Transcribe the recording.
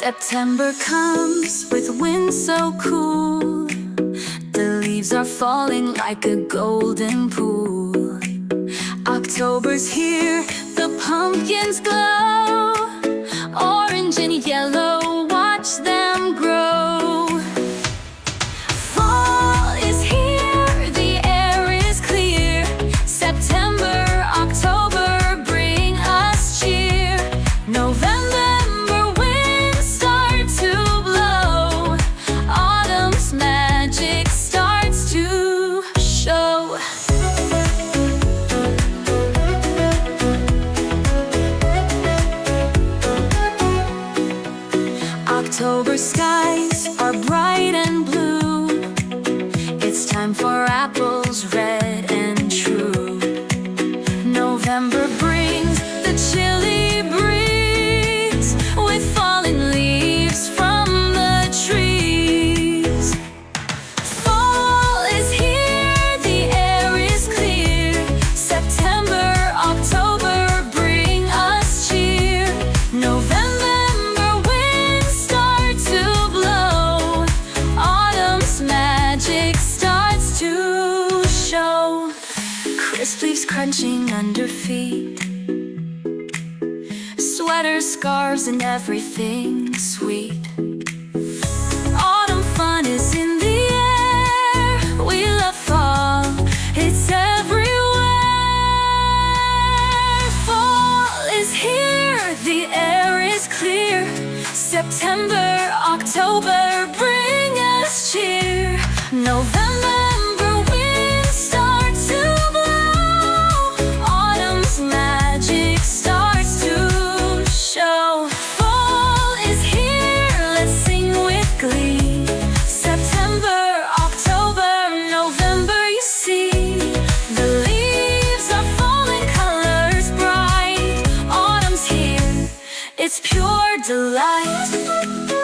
September comes with wind so cool. The leaves are falling like a golden pool. October's here, the pumpkins glow. Orange and yellow, watch them grow. Fall is here, the air is clear. September, October bring us cheer. November winds start to blow. Autumn's magic starts to show. October skies are bright and blue. It's time for apples red and true. November brings the chilly breeze with fallen leaves from the trees. Fall is here, the air is clear. September, October bring us cheer. November magic starts to show. Crisp leaves crunching under feet, sweaters, scarves, and everything sweet. Autumn fun is in the air. We love fall, it's everywhere. Fall is here, the air is clear. September, October bring us cheer. November winds start to blow. Autumn's magic starts to show. Fall is here, let's sing with glee. September, October, November, you see. The leaves are falling, colors bright. Autumn's here, it's pure delight.